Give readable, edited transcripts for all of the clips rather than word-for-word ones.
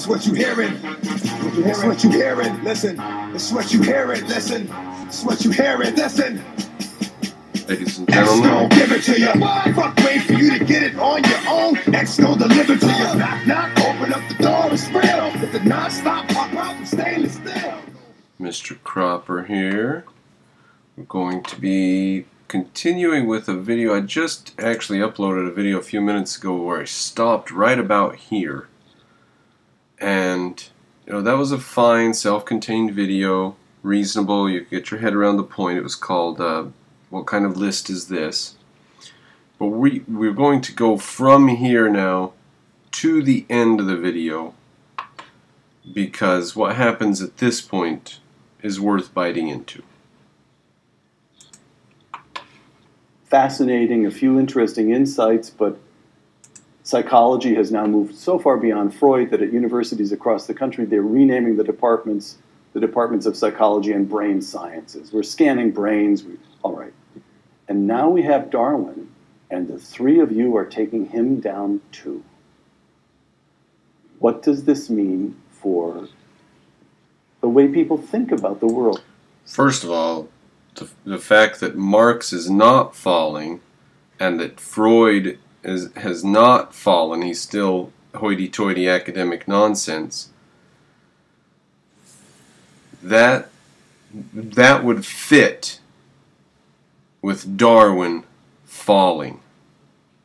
It's what you hearing. It's what you hearing. Listen. It's what you hearing. Listen. It's what you hearing. Listen. Ladies and X gentlemen, gon' give it to you. Fuck, wait for you to get it on your own. X gon' deliver to you. Knock, knock, open up the door, it's real. With the non-stop pop out from stainless steel. Mr. Cropper here. We're going to be continuing with a video. I just actually uploaded a video a few minutes ago where I stopped right about here. And, you know, that was a fine, self-contained video. Reasonable, you get your head around the point. It was called, What Kind of List Is This? But we're going to go from here now to the end of the video, because what happens at this point is worth biting into. Fascinating, a few interesting insights, but psychology has now moved so far beyond Freud that at universities across the country they're renaming the departments of psychology and brain sciences. We're scanning brains. All right. And now we have Darwin, and the three of you are taking him down too. What does this mean for the way people think about the world? First of all, the fact that Marx is not falling and that Freud has not fallen, he's still hoity-toity academic nonsense, that would fit with Darwin falling.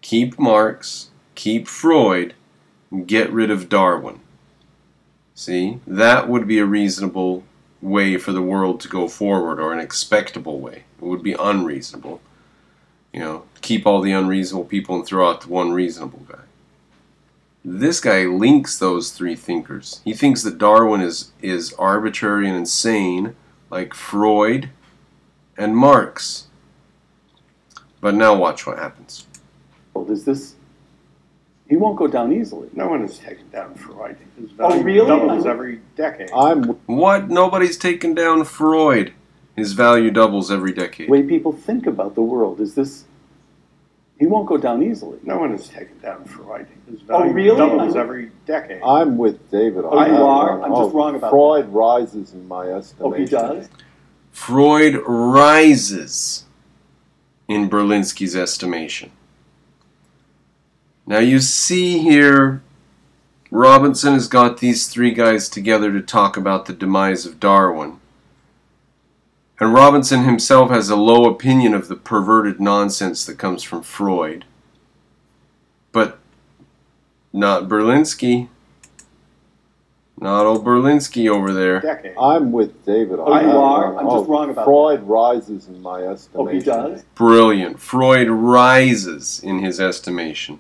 Keep Marx, keep Freud, get rid of Darwin. See, that would be a reasonable way for the world to go forward, or an expectable way. It would be unreasonable. You know, keep all the unreasonable people and throw out the one reasonable guy. This guy links those three thinkers. He thinks that Darwin is arbitrary and insane, like Freud and Marx. But now watch what happens. Is this? He won't go down easily. No one has taken down Freud. His Oh, value really? doubles every decade. What? Nobody's taken down Freud. His value doubles every decade. The way people think about the world, is this? He won't go down easily. No one has taken down Freud. His value really? doubles every decade. I'm with David on Oh, that you are? one. I'm just wrong about Freud rises in my estimation. Oh, he does? Freud rises in Berlinski's estimation. Now you see here, Robinson has got these three guys together to talk about the demise of Darwin. And Robinson himself has a low opinion of the perverted nonsense that comes from Freud. But not Berlinski. Not old Berlinski over there. Decade. I'm with David on Oh, that you are? one. I'm just wrong about Freud rises in my estimation. Oh, he does? Brilliant. Freud rises in his estimation.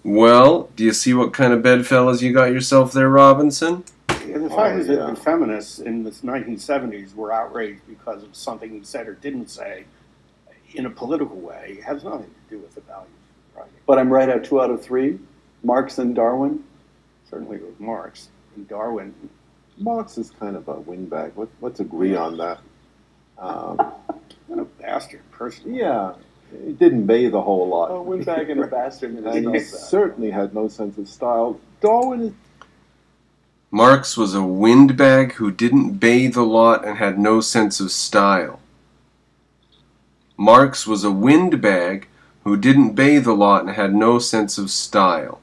Well, do you see what kind of bedfellows you got yourself there, Robinson? The fact is that the feminists in the 1970s were outraged because of something he said or didn't say in a political way. It has nothing to do with the values of Freud. But I'm right at 2 out of 3. Marx and Darwin. Certainly with Marx and Darwin. Marx is kind of a wingbag. Let's agree on that. What a bastard person. Yeah, he didn't bathe a whole lot. Oh, windbag and a bastard. And he certainly had no sense of style. Darwin is... Marx was a windbag who didn't bathe a lot and had no sense of style. Marx was a windbag who didn't bathe a lot and had no sense of style.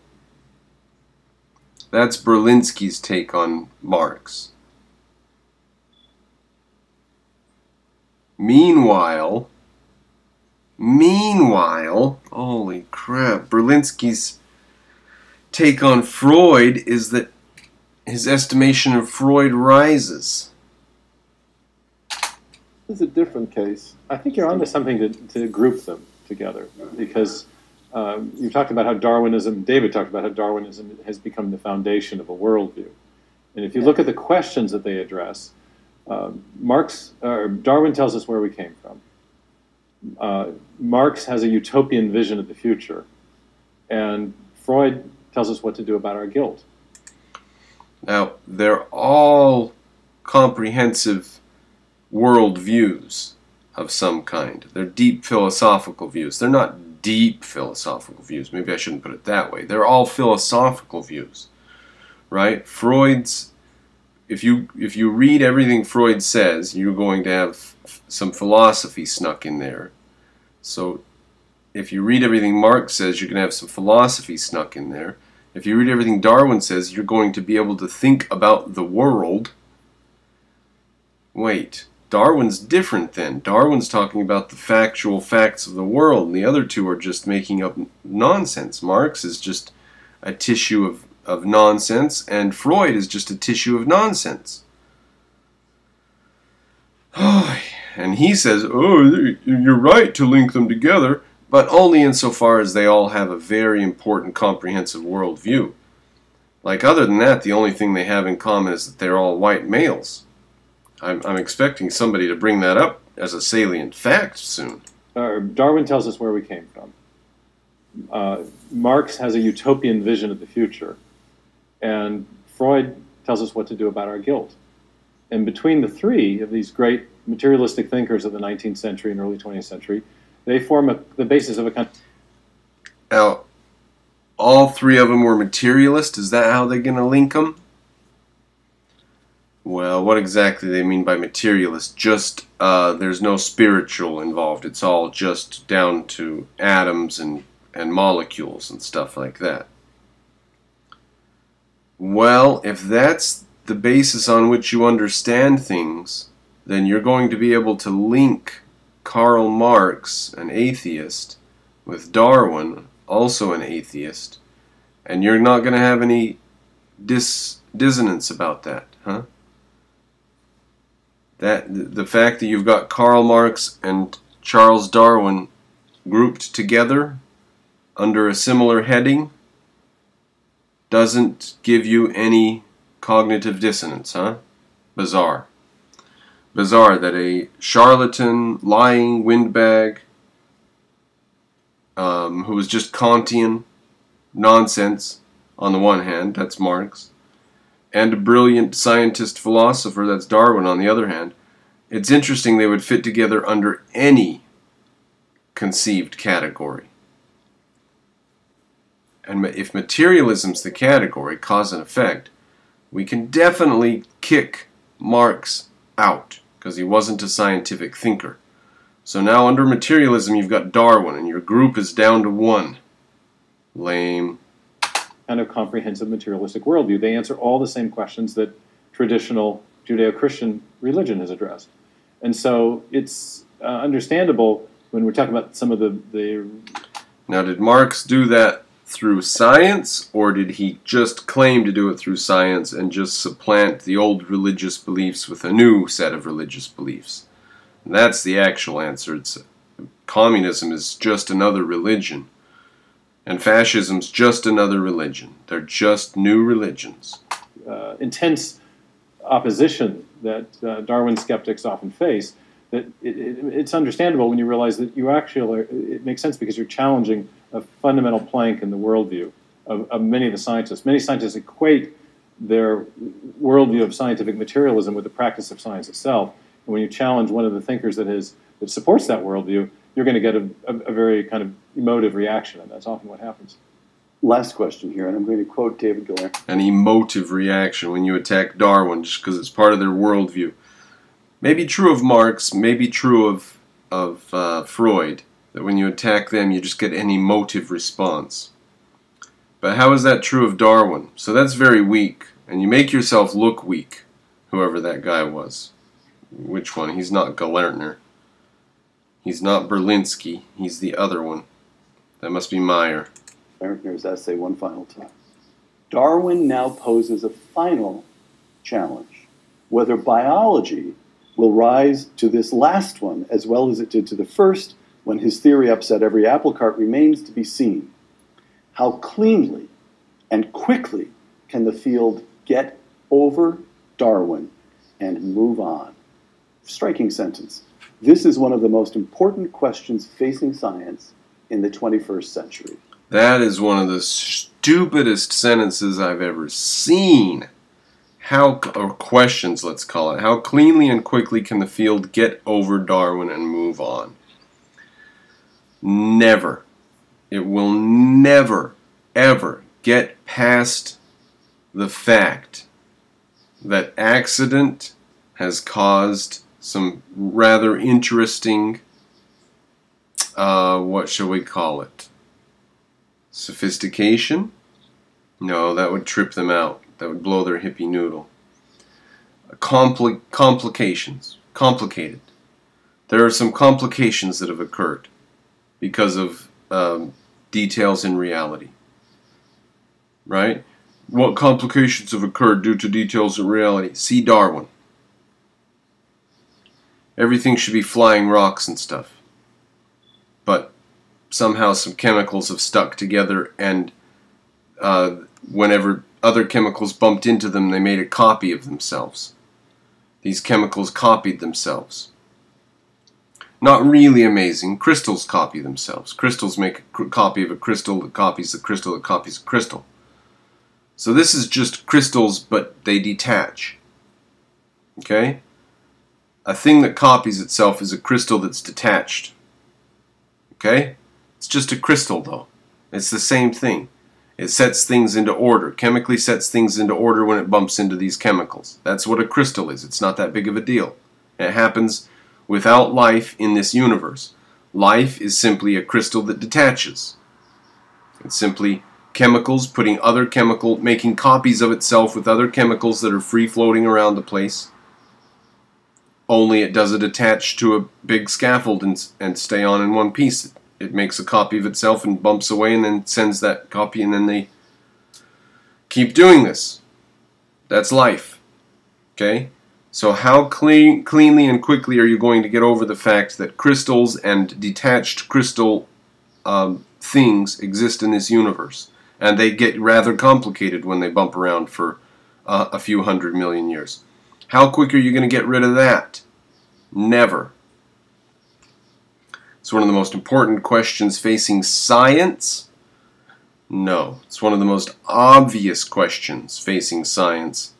That's Berlinski's take on Marx. Meanwhile, holy crap, Berlinski's take on Freud is that his estimation of Freud rises. This is a different case. I think you're onto something to group them together, because you talked about how Darwinism, David talked about how Darwinism has become the foundation of a worldview. And if you look at the questions that they address, Darwin tells us where we came from. Marx has a utopian vision of the future, and Freud tells us what to do about our guilt. Now, they're all comprehensive worldviews of some kind. They're deep philosophical views. They're not deep philosophical views. Maybe I shouldn't put it that way. They're all philosophical views. right? Freud's, if you read everything Freud says, you're going to have some philosophy snuck in there. So if you read everything Marx says, you're going to have some philosophy snuck in there. If you read everything Darwin says, you're going to be able to think about the world. Wait, Darwin's different then. Darwin's talking about the factual facts of the world, and the other two are just making up nonsense. Marx is just a tissue of nonsense, and Freud is just a tissue of nonsense. And he says, oh, you're right to link them together, but only insofar as they all have a very important comprehensive worldview. Like, other than that, the only thing they have in common is that they're all white males. I'm expecting somebody to bring that up as a salient fact soon. Darwin tells us where we came from. Marx has a utopian vision of the future. And Freud tells us what to do about our guilt. And between the three of these great materialistic thinkers of the 19th century and early 20th century, they form the basis of a country. Now, all three of them were materialist? Is that how they're going to link them? Well, what exactly do they mean by materialist? Just, there's no spiritual involved. It's all just down to atoms and molecules and stuff like that. Well, if that's the basis on which you understand things, then you're going to be able to link Karl Marx, an atheist, with Darwin, also an atheist, and you're not going to have any dissonance about that, huh? The fact that you've got Karl Marx and Charles Darwin grouped together under a similar heading doesn't give you any cognitive dissonance, huh? Bizarre. Bizarre that a charlatan, lying windbag, who was just Kantian nonsense on the one hand, that's Marx, and a brilliant scientist philosopher, that's Darwin, on the other hand, it's interesting they would fit together under any conceived category. And if materialism's the category, cause and effect, we can definitely kick Marx out, because he wasn't a scientific thinker. So now under materialism you've got Darwin, and your group is down to one. Lame. Kind of comprehensive materialistic worldview. They answer all the same questions that traditional Judeo-Christian religion has addressed. And so it's understandable when we're talking about some of the... Now, did Marx do that through science, or did he just claim to do it through science and just supplant the old religious beliefs with a new set of religious beliefs? And that's the actual answer. Communism is just another religion. And fascism's just another religion. They're just new religions. Intense opposition that Darwin skeptics often face, that it's understandable when you realize that you actually it makes sense because you're challenging a fundamental plank in the worldview of many of the scientists. Many scientists equate their worldview of scientific materialism with the practice of science itself. And when you challenge one of the thinkers that supports that worldview, you're going to get a very kind of emotive reaction, and that's often what happens. Last question here, and I'm going to quote David Giller. An emotive reaction when you attack Darwin just because it's part of their worldview. Maybe true of Marx, maybe true of Freud, that when you attack them you just get an emotive response. But how is that true of Darwin? So that's very weak, and you make yourself look weak, whoever that guy was. Which one? He's not Galertner. He's not Berlinski. He's the other one. That must be Meyer. Lerner's essay one final time. Darwin now poses a final challenge. Whether biology will rise to this last one as well as it did to the first when his theory upset every apple cart remains to be seen. How cleanly and quickly can the field get over Darwin and move on? Striking sentence. This is one of the most important questions facing science in the 21st century. That is one of the stupidest sentences I've ever seen. Or questions, let's call it. How cleanly and quickly can the field get over Darwin and move on? Never. It will never, ever get past the fact that accident has caused some rather interesting, what shall we call it? Sophistication? No, that would trip them out. That would blow their hippie noodle. Complications. Complicated. There are some complications that have occurred because of details in reality. Right? What complications have occurred due to details in reality? See Darwin. Everything should be flying rocks and stuff. But somehow some chemicals have stuck together, and whenever other chemicals bumped into them, they made a copy of themselves. These chemicals copied themselves. Not really amazing. Crystals copy themselves. Crystals make a copy of a crystal that copies the crystal that copies a crystal. So this is just crystals, but they detach. Okay? A thing that copies itself is a crystal that's detached. Okay? It's just a crystal, though. It's the same thing. It sets things into order. Chemically sets things into order when it bumps into these chemicals. That's what a crystal is. It's not that big of a deal. It happens without life in this universe. Life is simply a crystal that detaches. It's simply chemicals putting other chemical, making copies of itself with other chemicals that are free floating around the place. Only it doesn't attach to a big scaffold and stay on in one piece. It makes a copy of itself and bumps away and then sends that copy, and then they keep doing this. That's life. Okay? So how cleanly and quickly are you going to get over the fact that crystals and detached crystal things exist in this universe? And they get rather complicated when they bump around for a few 100 million years. How quick are you going to get rid of that? Never. It's one of the most important questions facing science. No. It's one of the most obvious questions facing science.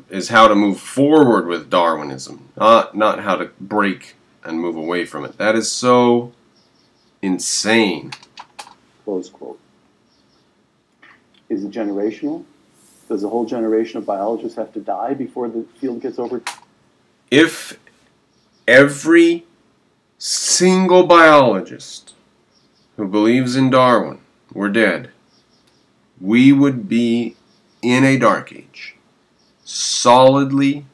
Is how to move forward with Darwinism, not how to break and move away from it. That is so insane. Close quote. Is it generational? Does a whole generation of biologists have to die before the field gets over? If every single biologist who believes in Darwin were dead, we would be in a dark age. Solidly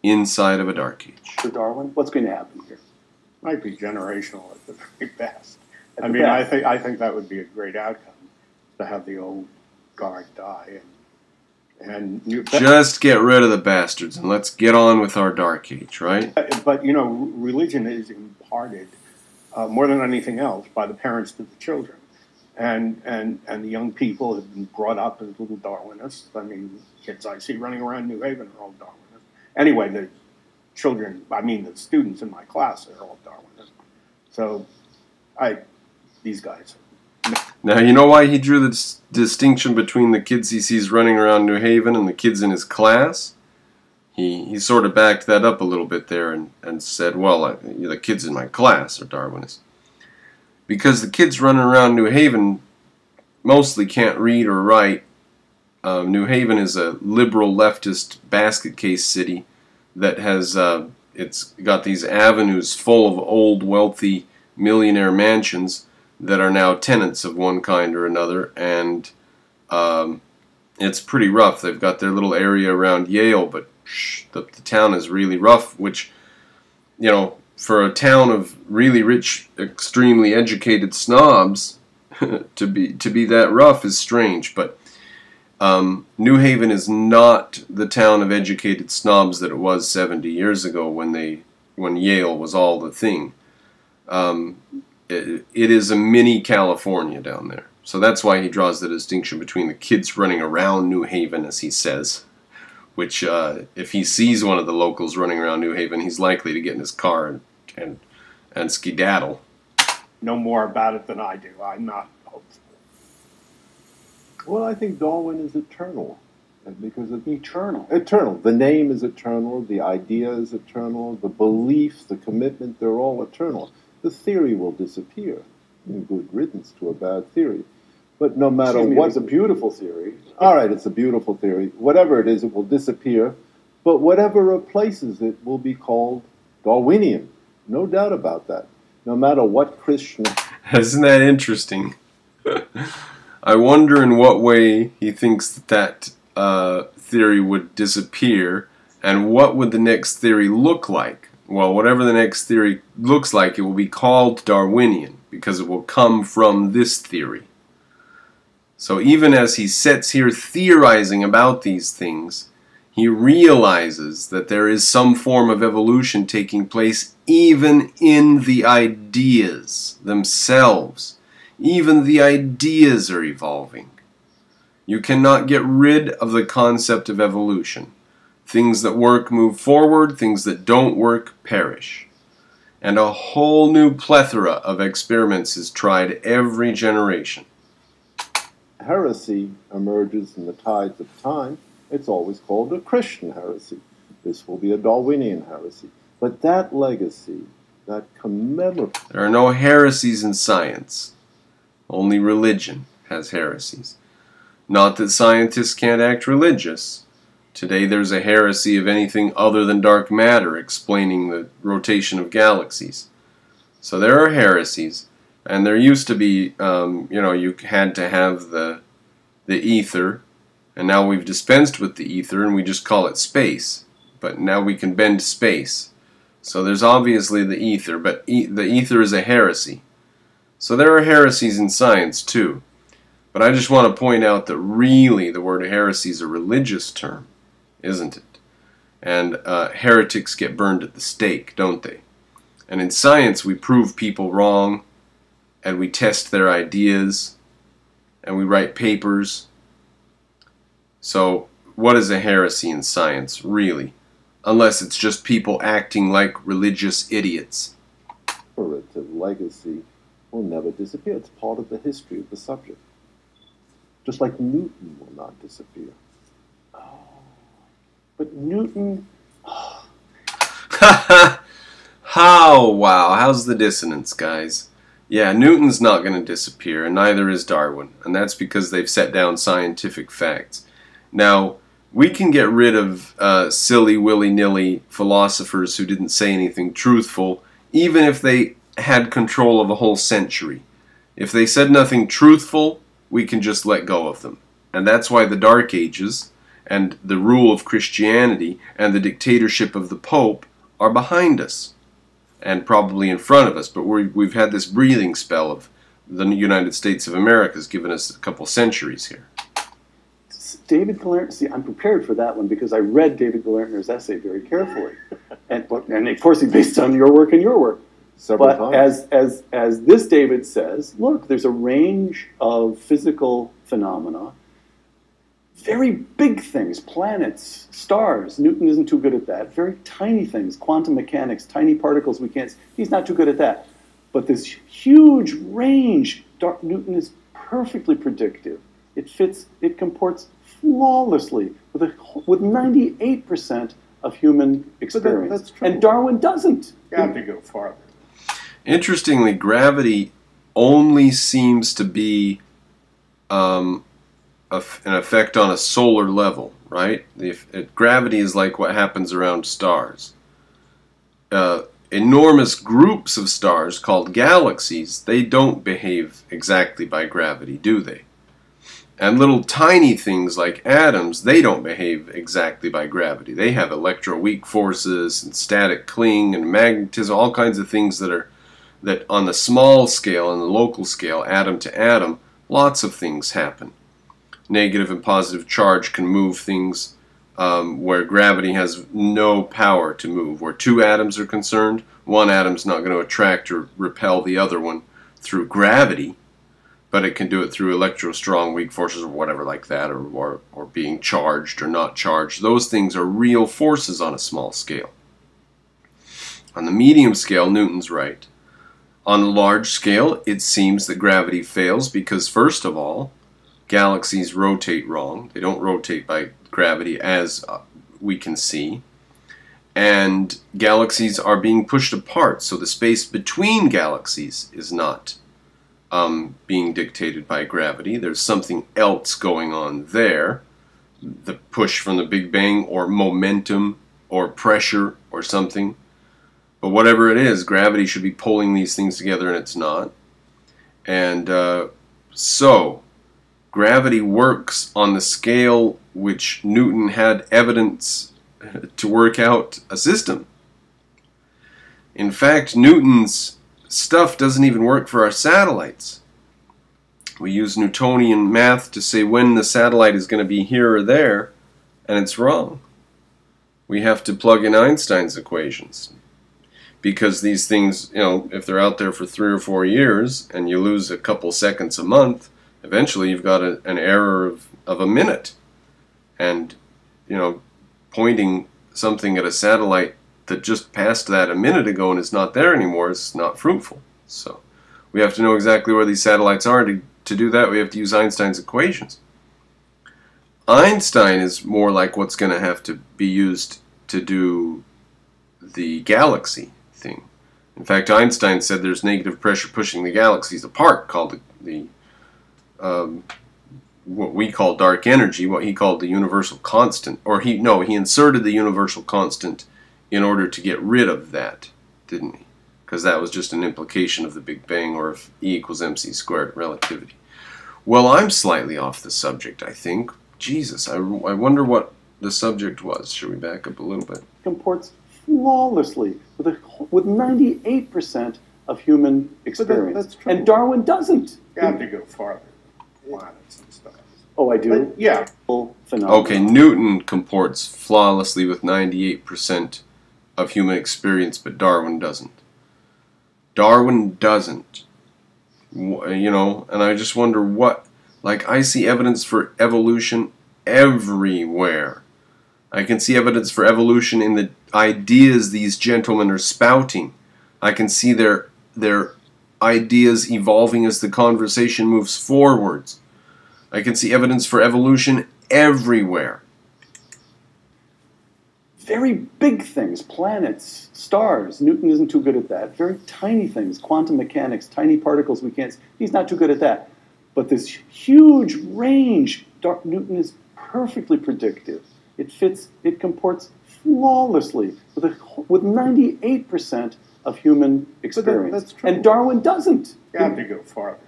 inside of a dark age. For Darwin, what's going to happen here? Might be generational at the very best. At I the mean, best. I think that would be a great outcome, to have the old guard die and just get rid of the bastards and let's get on with our dark age, right? But you know, religion is imparted more than anything else by the parents to the children, and the young people have been brought up as little Darwinists. I mean, kids I see running around New Haven are all Darwinists. Anyway, the children, I mean, the students in my class are all Darwinists. So, these guys. Now, you know why he drew the distinction between the kids he sees running around New Haven and the kids in his class? He sort of backed that up a little bit there and said, well, the kids in my class are Darwinists. Because the kids running around New Haven mostly can't read or write. New Haven is a liberal leftist basket case city that has it's got these avenues full of old wealthy millionaire mansions that are now tenants of one kind or another, and it's pretty rough. They've got their little area around Yale, but the town is really rough, which, you know, for a town of really rich, extremely educated snobs, to be that rough is strange. But New Haven is not the town of educated snobs that it was 70 years ago when Yale was all the thing. It is a mini California down there. So that's why he draws the distinction between the kids running around New Haven, as he says, which if he sees one of the locals running around New Haven, he's likely to get in his car and skedaddle. Know more about it than I do. I'm not hopeful. Well, I think Darwin is eternal. Because it's Eternal. eternal. The name is eternal. The idea is eternal. The belief, the commitment, they're all eternal. The theory will disappear. Good riddance to a bad theory. But no matter Excuse me, what, it's a beautiful theory. all right, it's a beautiful theory. Whatever it is, it will disappear. But whatever replaces it will be called Darwinian. No doubt about that. No matter what Christian. Isn't that interesting? I wonder in what way he thinks that theory would disappear, and what would the next theory look like? Well, whatever the next theory looks like, it will be called Darwinian, because it will come from this theory. So even as he sits here theorizing about these things, he realizes that there is some form of evolution taking place even in the ideas themselves. Even the ideas are evolving. You cannot get rid of the concept of evolution. Things that work move forward, things that don't work perish. And a whole new plethora of experiments is tried every generation. Heresy emerges in the tides of time. It's always called a Christian heresy. This will be a Darwinian heresy. But that legacy, that commemoration... There are no heresies in science. Only religion has heresies. Not that scientists can't act religious. Today there's a heresy of anything other than dark matter explaining the rotation of galaxies. So there are heresies, and there used to be, you had to have the ether, and now we've dispensed with the ether and we just call it space. But now we can bend space. So there's obviously the ether, but the ether is a heresy. So there are heresies in science too. But I just want to point out that really the word heresy is a religious term, isn't it? And heretics get burned at the stake, don't they? And in science we prove people wrong, and we test their ideas, and we write papers. So what is a heresy in science, really? Unless it's just people acting like religious idiots. legacy will never disappear. It's part of the history of the subject. Just like Newton will not disappear. But Newton... How? Wow. How's the dissonance, guys? Yeah, Newton's not going to disappear, and neither is Darwin. And that's because they've set down scientific facts. Now, we can get rid of silly, willy-nilly philosophers who didn't say anything truthful, even if they had control of a whole century. If they said nothing truthful, we can just let go of them. And that's why the Dark Ages and the rule of Christianity and the dictatorship of the Pope are behind us and probably in front of us. But we've had this breathing spell of the United States of America has given us a couple centuries here. David Galerner, see, I'm prepared for that one because I read David Galerner's essay very carefully. And of course, it's based on your work and your work. Several times. As this David says, look, there's a range of physical phenomena, very big things, planets, stars. Newton isn't too good at that. Very tiny things, quantum mechanics, tiny particles we can't see. He's not too good at that. But this huge range, Newton is perfectly predictive. It fits, it comports flawlessly with 98% of human experience. That's true. And Darwin doesn't. You have to go farther. Interestingly, gravity only seems to be an effect on a solar level, right? Gravity is like what happens around stars. Enormous groups of stars called galaxies, they don't behave exactly by gravity, do they? And little tiny things like atoms, they don't behave exactly by gravity. They have electroweak forces and static cling and magnetism, all kinds of things that on the small scale and the local scale, atom to atom, lots of things happen. Negative and positive charge can move things where gravity has no power to move. Where two atoms are concerned, one atom's not going to attract or repel the other one through gravity, but it can do it through electro-strong weak forces or whatever like that, or being charged or not charged. Those things are real forces on a small scale. On the medium scale, Newton's right. On the large scale, it seems that gravity fails because, first of all, galaxies rotate wrong. They don't rotate by gravity as we can see. And galaxies are being pushed apart, so the space between galaxies is not being dictated by gravity. There's something else going on there. The push from the Big Bang, or momentum, or pressure, or something. But whatever it is, gravity should be pulling these things together, and it's not. And so, gravity works on the scale which Newton had evidence to work out a system. In fact, Newton's stuff doesn't even work for our satellites. We use Newtonian math to say when the satellite is going to be here or there, and it's wrong. We have to plug in Einstein's equations. Because these things, you know, if they're out there for 3 or 4 years and you lose a couple seconds a month, eventually you've got an error of a minute. And, you know, pointing something at a satellite that just passed that a minute ago and is not there anymore is not fruitful. So we have to know exactly where these satellites are. To do that, we have to use Einstein's equations. Einstein is more like what's going to have to be used to do the galaxy thing. In fact, Einstein said there's negative pressure pushing the galaxies apart, called the what we call dark energy, what he called the universal constant. Or he inserted the universal constant in order to get rid of that, didn't he? Because that was just an implication of the Big Bang, or of E equals mc squared, relativity. Well, I'm slightly off the subject, I think. Jesus, I wonder what the subject was. Should we back up a little bit? Comports flawlessly with 98% of human experience. That's true. And Darwin doesn't. You have to go farther. Planets and stuff. Oh, I do? But, yeah. Phenomenal. Okay, Newton comports flawlessly with 98% of human experience, but Darwin doesn't. Darwin doesn't. You know, and I just wonder what... Like, I see evidence for evolution everywhere. I can see evidence for evolution in the ideas these gentlemen are spouting. I can see their ideas evolving as the conversation moves forwards. I can see evidence for evolution everywhere. Very big things, planets, stars. Newton isn't too good at that. Very tiny things, quantum mechanics, tiny particles we can't see. He's not too good at that. But this huge range, Newton is perfectly predictive. It comports flawlessly with 98% of human experience. That's true. And Darwin doesn't. You have to go farther.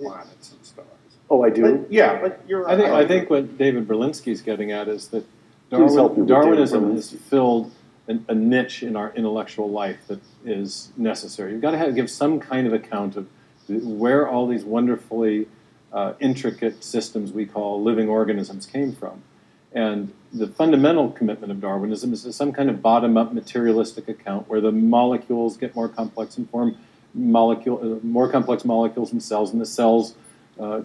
Planets and stars. Oh, I do? But, yeah, but you're I think what David Berlinski's getting at is that Please help me with Darwinism David has filled a niche in our intellectual life that is necessary. You've got to give some kind of account of where all these wonderfully intricate systems we call living organisms came from. And the fundamental commitment of Darwinism is some kind of bottom-up materialistic account where the molecules get more complex and form more complex molecules in cells, and the cells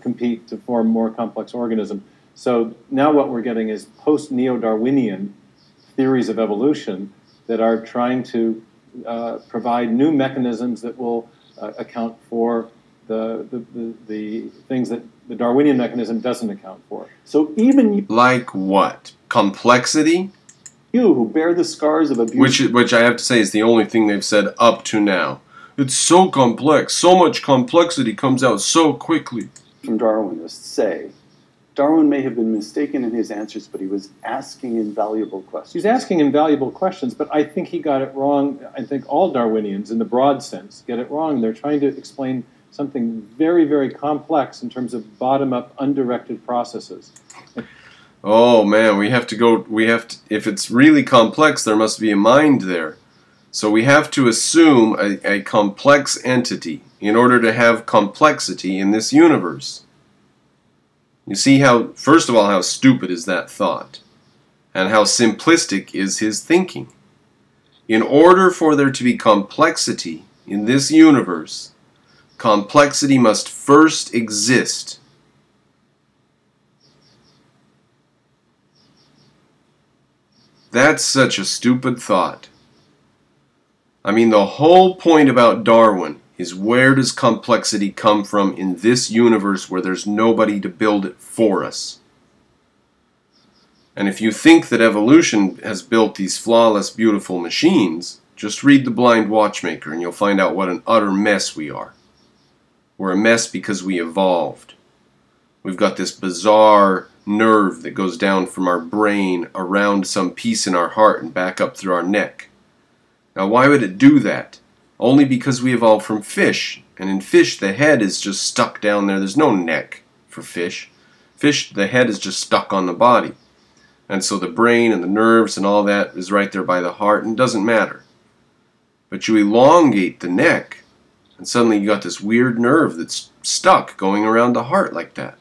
compete to form more complex organism. So now what we're getting is post-neo-Darwinian theories of evolution that are trying to provide new mechanisms that will account for the things that the Darwinian mechanism doesn't account for. So even Like what? Complexity? you who bear the scars of abuse... Which I have to say is the only thing they've said up to now. It's so complex. So much complexity comes out so quickly. From Darwinists say, Darwin may have been mistaken in his answers, but he was asking invaluable questions. He's asking invaluable questions, but I think he got it wrong. I think all Darwinians, in the broad sense, get it wrong. They're trying to explain something very, very complex in terms of bottom-up, undirected processes. Oh man, if it's really complex, there must be a mind there. So we have to assume a complex entity in order to have complexity in this universe. You see how, first of all, how stupid is that thought, and how simplistic is his thinking. In order for there to be complexity in this universe, complexity must first exist. That's such a stupid thought. I mean, the whole point about Darwin is where does complexity come from in this universe where there's nobody to build it for us? And if you think that evolution has built these flawless, beautiful machines, just read The Blind Watchmaker and you'll find out what an utter mess we are. We're a mess because we evolved. We've got this bizarre nerve that goes down from our brain around some piece in our heart and back up through our neck. Now, why would it do that? Only because we evolved from fish. And in fish, the head is just stuck down there. There's no neck for fish. Fish, the head is just stuck on the body. And so the brain and the nerves and all that is right there by the heart and doesn't matter. But you elongate the neck, and suddenly you got this weird nerve that's stuck going around the heart like that.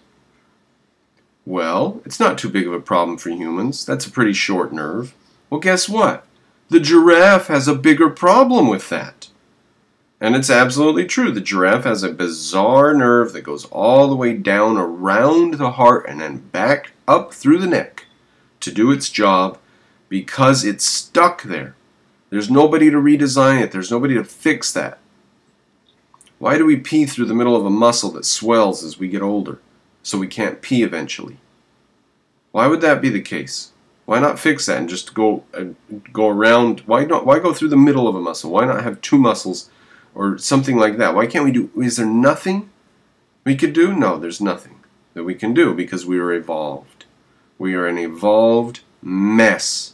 Well, it's not too big of a problem for humans. That's a pretty short nerve. Well, guess what? The giraffe has a bigger problem with that. And it's absolutely true. The giraffe has a bizarre nerve that goes all the way down around the heart and then back up through the neck to do its job because it's stuck there. There's nobody to redesign it. There's nobody to fix that. Why do we pee through the middle of a muscle that swells as we get older so we can't pee eventually? Why would that be the case? Why not fix that and just go around? Why go through the middle of a muscle? Why not have two muscles or something like that? Why can't we do? Is there nothing we could do? No, there's nothing that we can do because we are evolved. We are an evolved mess.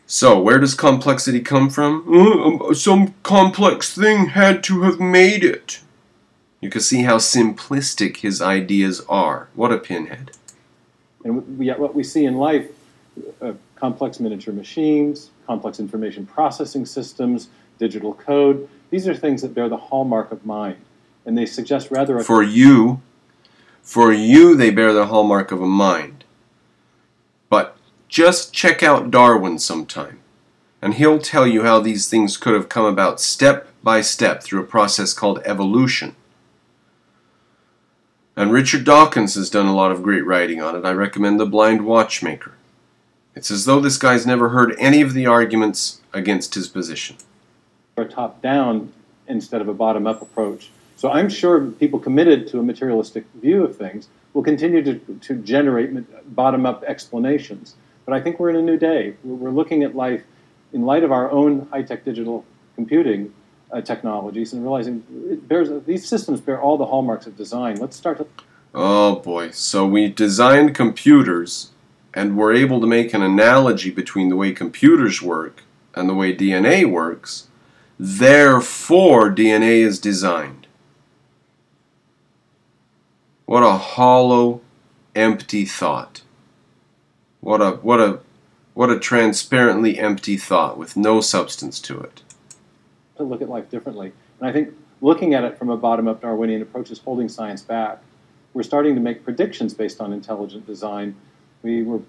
So, where does complexity come from? Some complex thing had to have made it. You can see how simplistic his ideas are. What a pinhead. And what we see in life, complex miniature machines, complex information processing systems, digital code, these are things that bear the hallmark of mind. And they suggest rather a... For you, they bear the hallmark of a mind. But just check out Darwin sometime, and he'll tell you how these things could have come about step by step through a process called evolution. And Richard Dawkins has done a lot of great writing on it. I recommend The Blind Watchmaker. It's as though this guy's never heard any of the arguments against his position. A top-down instead of a bottom-up approach. So I'm sure people committed to a materialistic view of things will continue to generate bottom-up explanations. But I think we're in a new day. We're looking at life in light of our own high-tech digital computing technologies and realizing these systems bear all the hallmarks of design. Let's start to... Oh boy, so we designed computers and we're able to make an analogy between the way computers work and the way DNA works. Therefore, DNA is designed. What a hollow, empty thought. What a transparently empty thought with no substance to it. To look at life differently. And I think looking at it from a bottom-up Darwinian approach is holding science back. We're starting to make predictions based on intelligent design.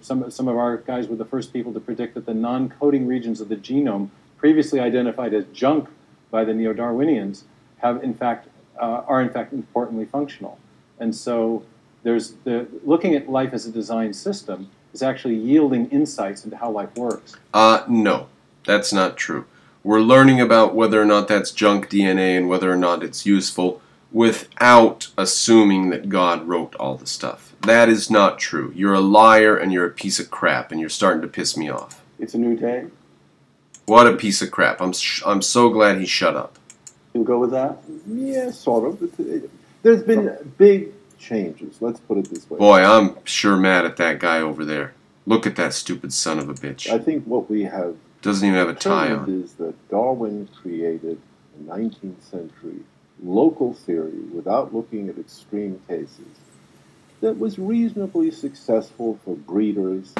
Some of our guys were the first people to predict that the non-coding regions of the genome, previously identified as junk by the neo-Darwinians, are in fact importantly functional. And so looking at life as a design system is actually yielding insights into how life works. No, that's not true. We're learning about whether or not that's junk DNA and whether or not it's useful without assuming that God wrote all the stuff. That is not true. You're a liar and you're a piece of crap and you're starting to piss me off. It's a new day. What a piece of crap. I'm so glad he shut up. You'll go with that? Yeah, sort of. There's been big changes, let's put it this way. Boy, I'm sure mad at that guy over there. Look at that stupid son of a bitch. I think what we have doesn't even have a tie on. Is that Darwin created in the 19th century local theory without looking at extreme cases that was reasonably successful for breeders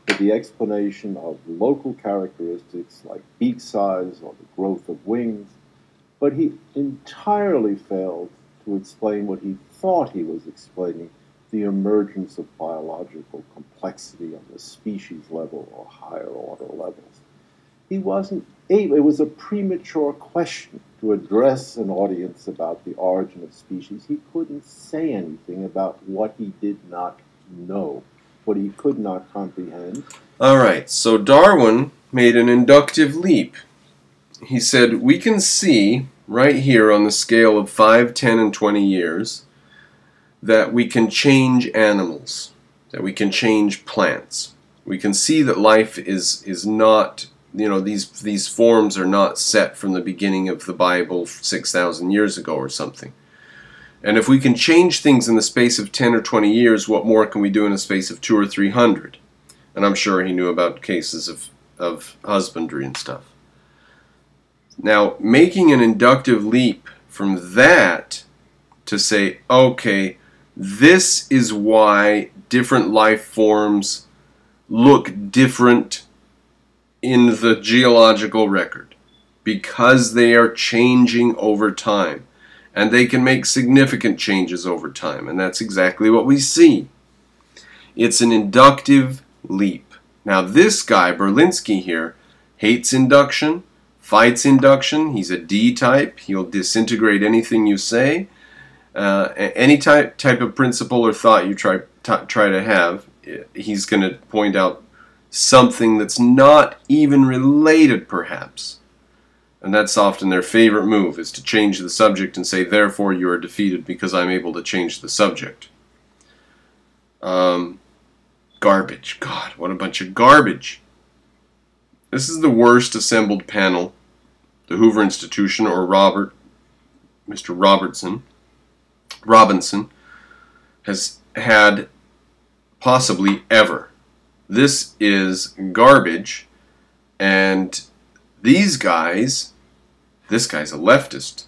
for the explanation of local characteristics like beak size or the growth of wings, but he entirely failed to explain what he thought he was explaining, the emergence of biological complexity on the species level or higher order levels. He wasn't able, it was a premature question to address an audience about the origin of species. He couldn't say anything about what he did not know, what he could not comprehend. All right, so Darwin made an inductive leap. He said, we can see right here on the scale of 5, 10, and 20 years that we can change animals, that we can change plants. We can see that life is not these forms are not set from the beginning of the Bible 6,000 years ago or something. And if we can change things in the space of 10 or 20 years, what more can we do in a space of 200 or 300? And I'm sure he knew about cases of husbandry and stuff. Now, making an inductive leap from that to say, okay, this is why different life forms look different in the geological record, because they are changing over time. And they can make significant changes over time, and that's exactly what we see. It's an inductive leap. Now this guy, Berlinski here, hates induction, fights induction. He's a D-type. He'll disintegrate anything you say. Any type of principle or thought you try to have, he's going to point out something that's not even related, perhaps. And that's often their favorite move, is to change the subject and say, therefore you are defeated because I'm able to change the subject. Garbage. God, what a bunch of garbage. This is the worst assembled panel the Hoover Institution or Mr. Robinson has had possibly ever. This is garbage, and these guys, this guy's a leftist,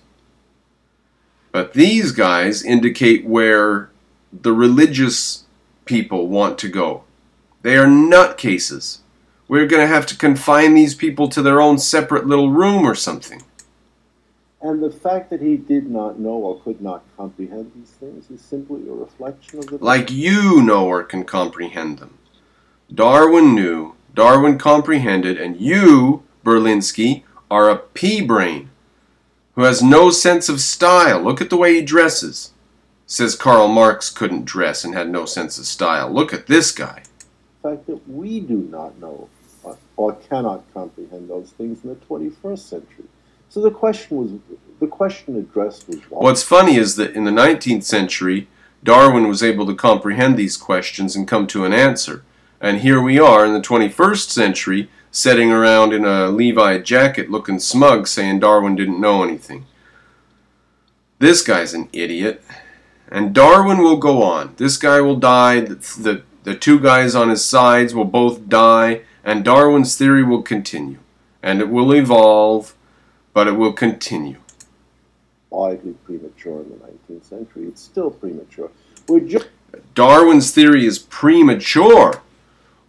but these guys indicate where the religious people want to go. They are nutcases. We're going to have to confine these people to their own separate little room or something. And the fact that he did not know or could not comprehend these things is simply a reflection of the... Like you know or can comprehend them. Darwin knew, Darwin comprehended, and you, Berlinski, are a pea-brain who has no sense of style. Look at the way he dresses. Says Karl Marx couldn't dress and had no sense of style. Look at this guy. The fact that we do not know or cannot comprehend those things in the 21st century. So the question addressed was why. What's funny is that in the 19th century, Darwin was able to comprehend these questions and come to an answer. And here we are in the 21st century, sitting around in a Levi jacket looking smug, saying Darwin didn't know anything. This guy's an idiot. And Darwin will go on. This guy will die. The two guys on his sides will both die. And Darwin's theory will continue. And it will evolve, but it will continue. Widely premature in the 19th century. It's still premature. Darwin's theory is premature.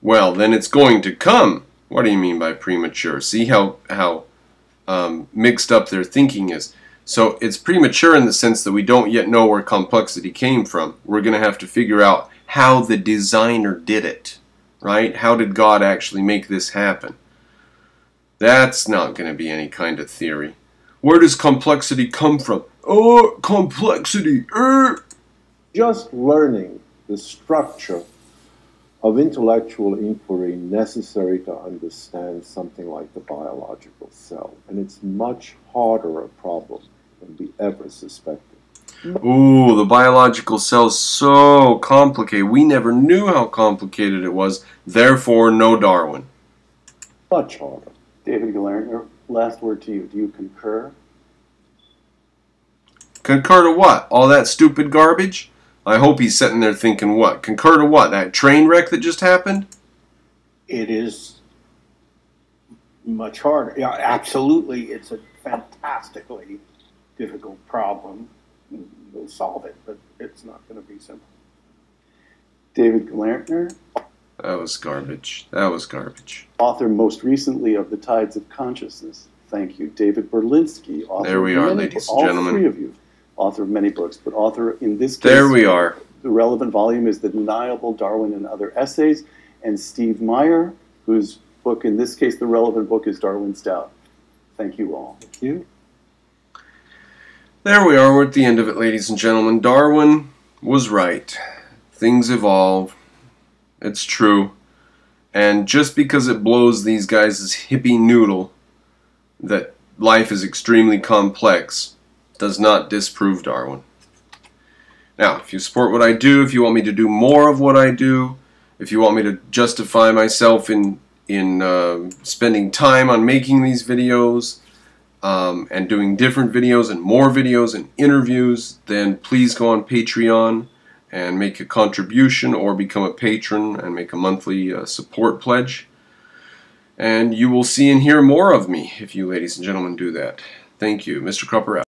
Well, then it's going to come. What do you mean by premature? See how mixed up their thinking is. So it's premature in the sense that we don't yet know where complexity came from. We're going to have to figure out how the designer did it, right? How did God actually make this happen? That's not going to be any kind of theory. Where does complexity come from? Oh, complexity. Just learning the structure of intellectual inquiry necessary to understand something like the biological cell. And it's much harder a problem than we ever suspected. Ooh, the biological cell is so complicated. We never knew how complicated it was. Therefore, no Darwin. Much harder. David Galerner, last word to you. Do you concur? Concur to what? All that stupid garbage? I hope he's sitting there thinking what? Concur to what? That train wreck that just happened? It is much harder. Yeah, absolutely. It's a fantastically difficult problem. We'll solve it, but it's not going to be simple. David Galerner, That was garbage. That was garbage. author most recently of The Tides of Consciousness. Thank you. David Berlinski, author There we of are, many ladies and all gentlemen. three of you, author of many books, but author in this case. There we are. The relevant volume is The Deniable Darwin and Other Essays, and Steve Meyer, whose book, in this case, the relevant book is Darwin's Doubt. Thank you all. Thank you. There we are. We're at the end of it, ladies and gentlemen. Darwin was right. Things evolve. It's true. And just because it blows these guys' hippie noodle that life is extremely complex does not disprove Darwin. Now, if you support what I do, if you want me to do more of what I do, if you want me to justify myself in in spending time on making these videos and doing different videos and more videos and interviews, then please go on Patreon and make a contribution or become a patron and make a monthly support pledge. And you will see and hear more of me if you ladies and gentlemen do that. Thank you. Mr. Cropper out.